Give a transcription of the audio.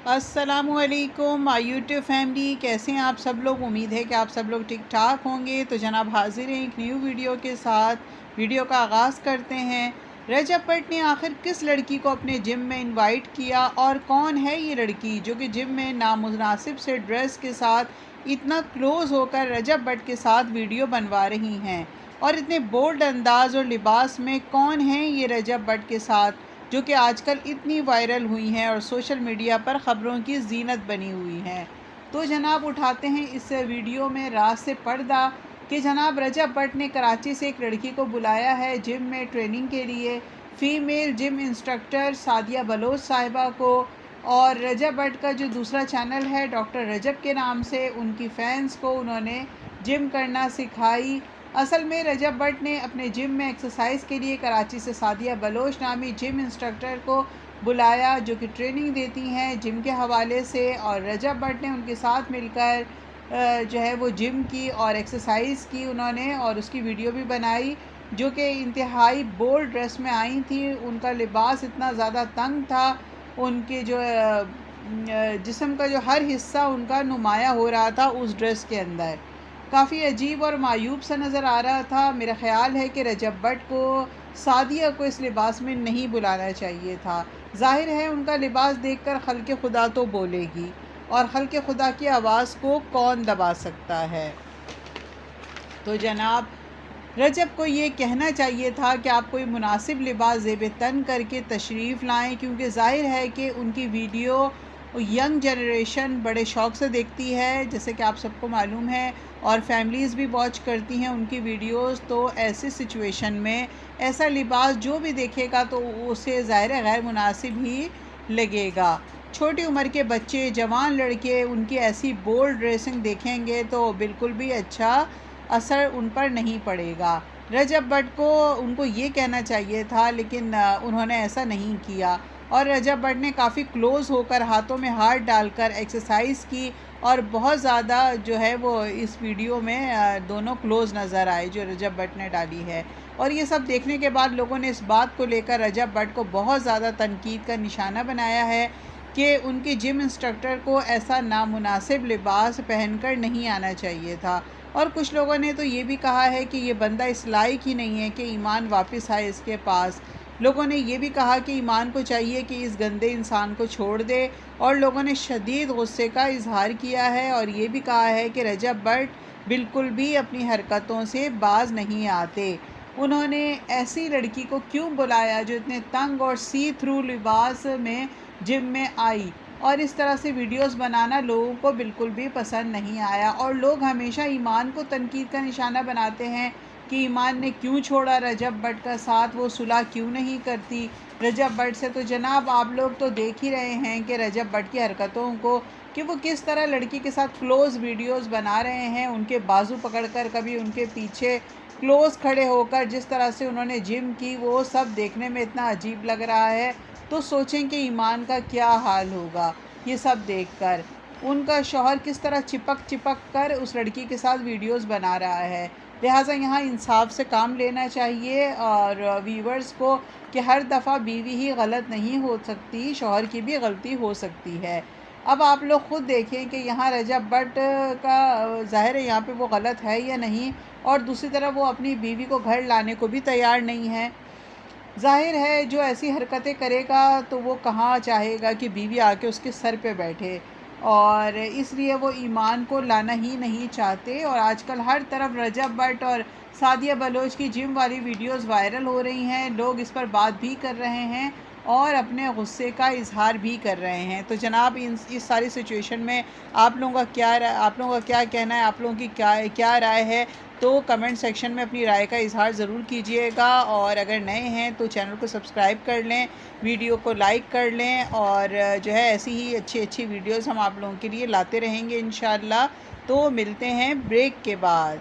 السلام علیکم YouTube family, کیسے ہیں آپ سب لوگ؟ امید ہے کہ آپ سب لوگ ٹھیک ٹھاک ہوں گے۔ تو جناب حاضر ہیں ایک نیو ویڈیو کے ساتھ۔ ویڈیو کا آغاز کرتے ہیں۔ رجب بٹ نے آخر کس لڑکی کو اپنے جم میں انوائٹ کیا اور کون ہے یہ لڑکی جو کہ جم میں نامناسب سے ڈریس کے ساتھ اتنا کلوز ہو کر رجب بٹ کے ساتھ ویڈیو بنوا رہی ہیں؟ اور اتنے بولڈ انداز اور لباس میں کون ہیں یہ رجب بٹ کے ساتھ، جو کہ آج کل اتنی وائرل ہوئی ہیں اور سوشل میڈیا پر خبروں کی زینت بنی ہوئی ہیں؟ تو جناب اٹھاتے ہیں اس ویڈیو میں راز سے پردہ کہ جناب رجب بٹ نے کراچی سے ایک لڑکی کو بلایا ہے جم میں ٹریننگ کے لیے، فیمیل جم انسٹرکٹر سعدیہ بلوچ صاحبہ کو، اور رجب بٹ کا جو دوسرا چینل ہے ڈاکٹر رجب کے نام سے، ان کی فینس کو انہوں نے جم کرنا سکھائی۔ اصل میں رجب بٹ نے اپنے جم میں ایکسرسائز کے لیے کراچی سے سعدیہ بلوچ نامی جم انسٹرکٹر کو بلایا، جو کہ ٹریننگ دیتی ہیں جم کے حوالے سے، اور رجب بٹ نے ان کے ساتھ مل کر جو ہے وہ جم کی اور ایکسرسائز کی انہوں نے، اور اس کی ویڈیو بھی بنائی، جو کہ انتہائی بولڈ ڈریس میں آئی تھیں۔ ان کا لباس اتنا زیادہ تنگ تھا، ان کے جو جسم کا جو ہر حصہ ان کا نمایاں ہو رہا تھا اس ڈریس کے اندر، کافی عجیب اور معیوب سا نظر آ رہا تھا۔ میرا خیال ہے کہ رجب بٹ کو سعدیہ کو اس لباس میں نہیں بلانا چاہیے تھا۔ ظاہر ہے ان کا لباس دیکھ کر خلق خدا تو بولے گی، اور خلق خدا کی آواز کو کون دبا سکتا ہے؟ تو جناب رجب کو یہ کہنا چاہیے تھا کہ آپ کوئی مناسب لباس زیب تن کر کے تشریف لائیں، کیونکہ ظاہر ہے کہ ان کی ویڈیو ینگ جنریشن بڑے شوق سے دیکھتی ہے، جیسے کہ آپ سب کو معلوم ہے، اور فیملیز بھی واچ کرتی ہیں ان کی ویڈیوز۔ تو ایسی سچویشن میں ایسا لباس جو بھی دیکھے گا تو اسے ظاہر غیر مناسب ہی لگے گا۔ چھوٹی عمر کے بچے، جوان لڑکے ان کی ایسی بولڈ ڈریسنگ دیکھیں گے تو بالکل بھی اچھا اثر ان پر نہیں پڑے گا۔ رجب بٹ کو ان کو یہ کہنا چاہیے تھا، لیکن انہوں نے ایسا نہیں کیا، اور رجب بٹ نے کافی کلوز ہو کر ہاتھوں میں ہاتھ ڈال کر ایکسرسائز کی، اور بہت زیادہ جو ہے وہ اس ویڈیو میں دونوں کلوز نظر آئے جو رجب بٹ نے ڈالی ہے۔ اور یہ سب دیکھنے کے بعد لوگوں نے اس بات کو لے کر رجب بٹ کو بہت زیادہ تنقید کا نشانہ بنایا ہے کہ ان کی جم انسٹرکٹر کو ایسا نامناسب لباس پہن کر نہیں آنا چاہیے تھا۔ اور کچھ لوگوں نے تو یہ بھی کہا ہے کہ یہ بندہ اس لائق ہی نہیں ہے کہ ایمان واپس آئے اس کے پاس۔ لوگوں نے یہ بھی کہا کہ ایمان کو چاہیے کہ اس گندے انسان کو چھوڑ دے، اور لوگوں نے شدید غصے کا اظہار کیا ہے، اور یہ بھی کہا ہے کہ رجب بٹ بالکل بھی اپنی حرکتوں سے باز نہیں آتے۔ انہوں نے ایسی لڑکی کو کیوں بلایا جو اتنے تنگ اور سی تھرو لباس میں جم میں آئی؟ اور اس طرح سے ویڈیوز بنانا لوگوں کو بالکل بھی پسند نہیں آیا، اور لوگ ہمیشہ ایمان کو تنقید کا نشانہ بناتے ہیں کہ ایمان نے کیوں چھوڑا رجب بٹ کا ساتھ، وہ صلح کیوں نہیں کرتی رجب بٹ سے۔ تو جناب آپ لوگ تو دیکھ ہی رہے ہیں کہ رجب بٹ کی حرکتوں کو، کہ وہ کس طرح لڑکی کے ساتھ کلوز ویڈیوز بنا رہے ہیں، ان کے بازو پکڑ کر، کبھی ان کے پیچھے کلوز کھڑے ہو کر، جس طرح سے انہوں نے جم کی، وہ سب دیکھنے میں اتنا عجیب لگ رہا ہے۔ تو سوچیں کہ ایمان کا کیا حال ہوگا یہ سب دیکھ کر۔ ان کا شوہر کس طرح چپک کر اس لڑکی کے ساتھ ویڈیوز بنا رہا ہے۔ لہٰذا یہاں انصاف سے کام لینا چاہیے، اور ویورز کو، کہ ہر دفعہ بیوی ہی غلط نہیں ہو سکتی، شوہر کی بھی غلطی ہو سکتی ہے۔ اب آپ لوگ خود دیکھیں کہ یہاں رجب بٹ کا ظاہر ہے یہاں پہ وہ غلط ہے یا نہیں، اور دوسری طرف وہ اپنی بیوی کو گھر لانے کو بھی تیار نہیں ہے۔ ظاہر ہے جو ایسی حرکتیں کرے گا تو وہ کہاں چاہے گا کہ بیوی آ کے اس کے سر پہ بیٹھے، اور اس لیے وہ ایمان کو لانا ہی نہیں چاہتے۔ اور آج کل ہر طرف رجب بٹ اور سعدیہ بلوچ کی جم والی ویڈیوز وائرل ہو رہی ہیں، لوگ اس پر بات بھی کر رہے ہیں اور اپنے غصے کا اظہار بھی کر رہے ہیں۔ تو جناب اس ساری سچویشن میں آپ لوگوں کا کیا کہنا ہے، آپ لوگوں کی کیا رائے ہے؟ تو کمنٹ سیکشن میں اپنی رائے کا اظہار ضرور کیجئے گا، اور اگر نئے ہیں تو چینل کو سبسکرائب کر لیں، ویڈیو کو لائک کر لیں، اور جو ہے ایسی ہی اچھی ویڈیوز ہم آپ لوگوں کے لیے لاتے رہیں گے انشاءاللہ۔ تو ملتے ہیں بریک کے بعد۔